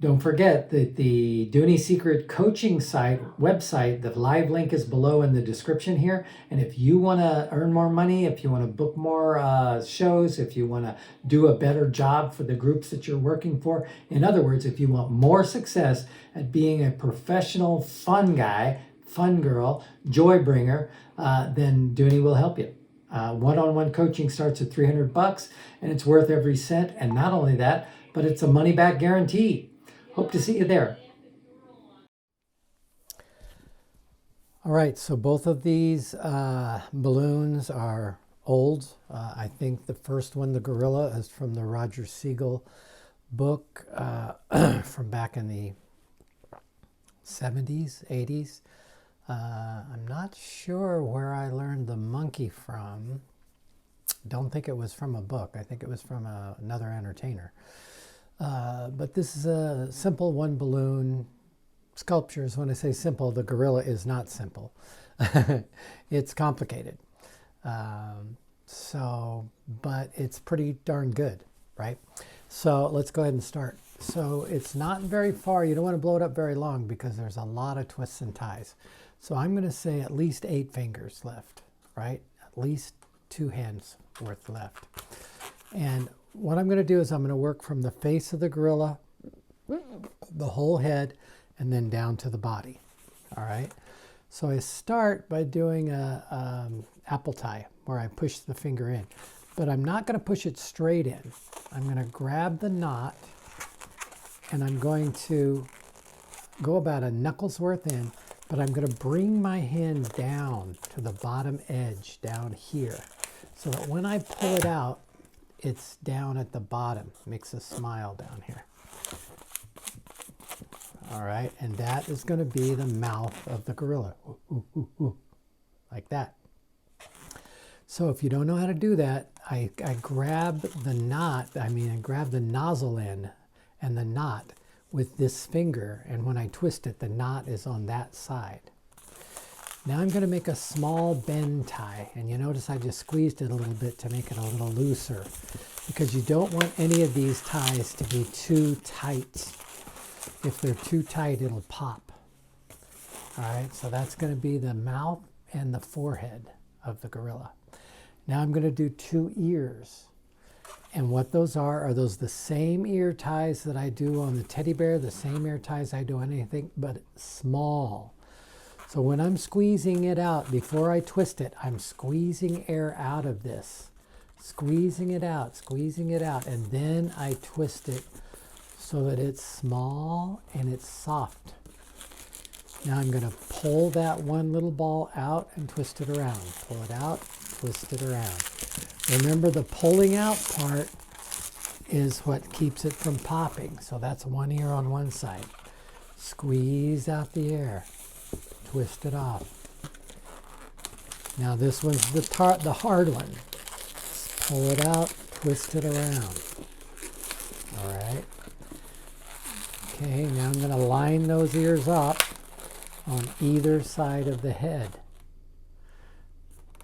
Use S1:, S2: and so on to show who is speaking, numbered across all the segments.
S1: Don't forget that the Dooney Secret coaching website, the live link is below in the description here. And if you want to earn more money, if you want to book more shows, if you want to do a better job for the groups that you're working for, in other words, if you want more success at being a professional fun guy, fun girl, joy bringer, then Dooney will help you. One-on-one coaching starts at $300 and it's worth every cent. And not only that, but it's a money back guarantee. Hope to see you there. All right, so both of these balloons are old. I think the first one, the gorilla, is from the Roger Siegel book from back in the 70s, 80s. I'm not sure where I learned the monkey from. Don't think it was from a book. I think it was from another entertainer. But this is a simple one balloon sculptures. When I say simple, the gorilla is not simple. It's complicated. But it's pretty darn good, right? So let's go ahead and start. So it's not very far. You don't want to blow it up very long because there's a lot of twists and ties. So I'm going to say at least 8 fingers left, right? At least 2 hands worth left. And what I'm going to do is I'm going to work from the face of the gorilla, the whole head, and then down to the body. All right. So I start by doing a apple tie where I push the finger in, but I'm not going to push it straight in. I'm going to grab the knot and I'm going to go about a knuckles worth in, but I'm going to bring my hand down to the bottom edge down here so that when I pull it out, it's down at the bottom. Makes a smile down here. All right, and that is going to be the mouth of the gorilla. Ooh, ooh, ooh, ooh. Like that. So if you don't know how to do that, I grab the knot, I grab the nozzle end and the knot with this finger, and when I twist it, the knot is on that side. Now I'm going to make a small bend tie, and you notice I just squeezed it a little bit to make it a little looser because you don't want any of these ties to be too tight. If they're too tight, it'll pop. All right, so that's going to be the mouth and the forehead of the gorilla. Now I'm going to do 2 ears. And what those are those the same ear ties that I do on the teddy bear, the same ear ties I do on anything, but small. So when I'm squeezing it out, before I twist it, I'm squeezing air out of this. Squeezing it out, and then I twist it so that it's small and it's soft. Now I'm going to pull that one little ball out and twist it around. Pull it out, twist it around. Remember, the pulling out part is what keeps it from popping. So that's one ear on one side. Squeeze out the air. Twist it off. Now this one's the hard one. Pull it out, twist it around. All right. Okay, now I'm going to line those ears up on either side of the head.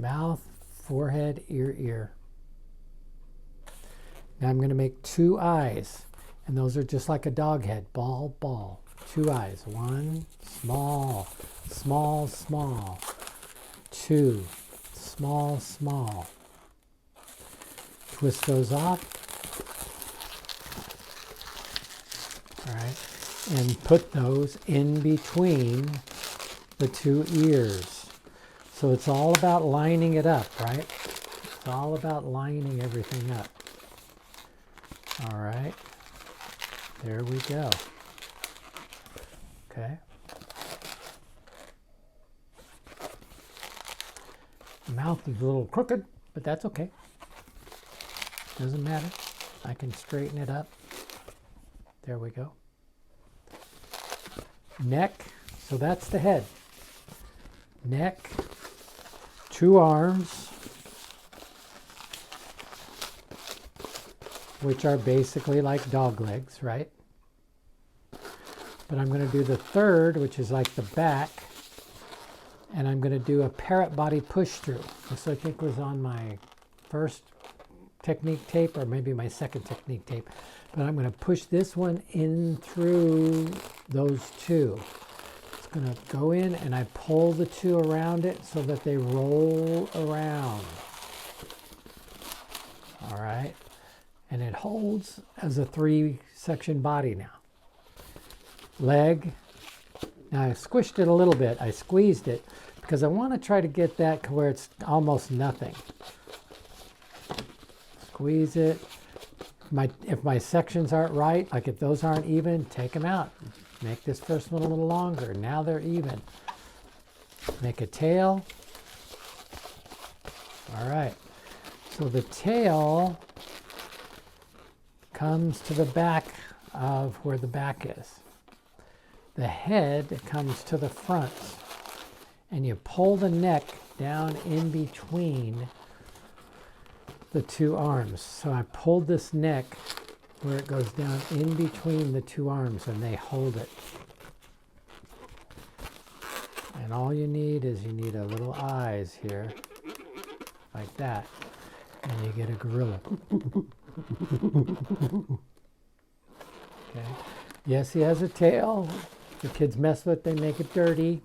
S1: Mouth, forehead, ear. Now I'm going to make 2 eyes, and those are just like a dog head. Ball. 2 eyes. 1, small. 2, small. Twist those off. All right, and put those in between the 2 ears. So it's all about lining it up, right? It's all about lining everything up. All right, there we go. Okay. The mouth is a little crooked, but that's okay. Doesn't matter. I can straighten it up. There we go. Neck, so that's the head. Neck, 2 arms, which are basically like dog legs, right? But I'm going to do the third, which is like the back, and I'm going to do a parrot body push through. This I think was on my first technique tape, or maybe my second technique tape. But I'm going to push this one in through those two. It's going to go in, and I pull the two around it so that they roll around. All right. And it holds as a 3-section body now. Leg. Now I squished it a little bit. I squeezed it because I want to try to get that to where it's almost nothing. Squeeze it. If my sections aren't right, like if those aren't even, take them out. Make this first one a little longer. Now they're even. Make a tail. All right. So the tail comes to the back of where the back is. The head comes to the front. And you pull the neck down in between the two arms. So I pulled this neck where it goes down in between the two arms, and they hold it. And all you need is a little eyes here, like that, and you get a gorilla. Okay. Yes, he has a tail. The kids mess with it, they make it dirty,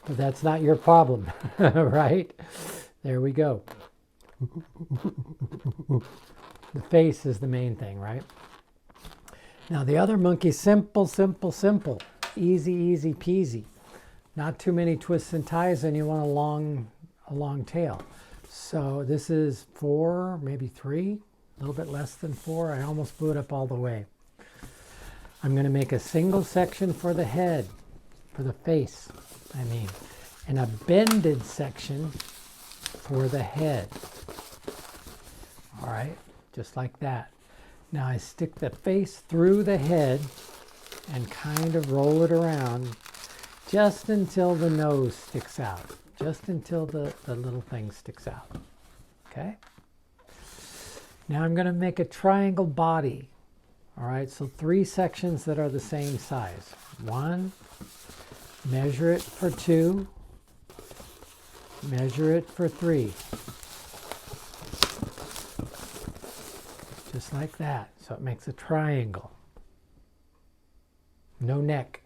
S1: but that's not your problem, right? There we go. The face is the main thing, right? Now the other monkey, simple, simple, simple. Easy, easy peasy. Not too many twists and ties, and you want a long tail. So this is 4, maybe 3, a little bit less than 4. I almost blew it up all the way. I'm going to make a single section for the head, for the face, and a bended section for the head. All right, just like that. Now I stick the face through the head and kind of roll it around just until the nose sticks out, just until the little thing sticks out. Okay? Now I'm going to make a triangle body. All right, so 3 sections that are the same size. 1, measure it for 2, measure it for 3. Just like that. So it makes a triangle. No neck.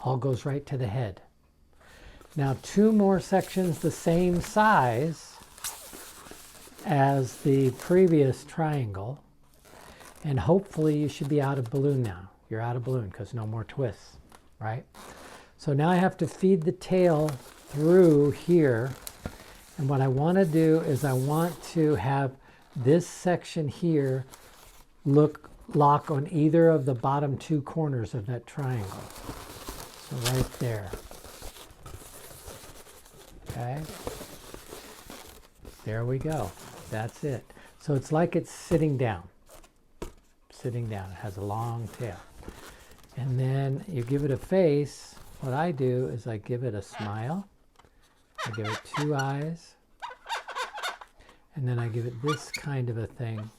S1: All goes right to the head. Now 2 more sections the same size as the previous triangle. And hopefully you should be out of balloon now. You're out of balloon because no more twists, right? So now I have to feed the tail through here. And what I want to do is I want to have this section here lock on either of the bottom 2 corners of that triangle. So right there. Okay. There we go. That's it. So it's like it's sitting down. Sitting down. It has a long tail. And then you give it a face. What I do is I give it a smile. I give it 2 eyes. And then I give it this kind of a thing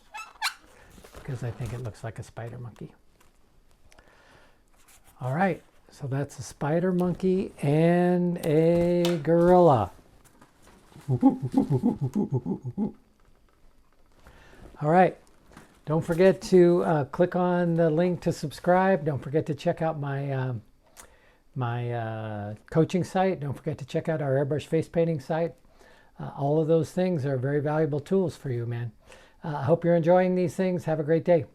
S1: because I think it looks like a spider monkey. All right. So that's a spider monkey and a gorilla. All right. Don't forget to click on the link to subscribe. Don't forget to check out my coaching site. Don't forget to check out our airbrush face painting site. All of those things are very valuable tools for you, man. I hope you're enjoying these things. Have a great day.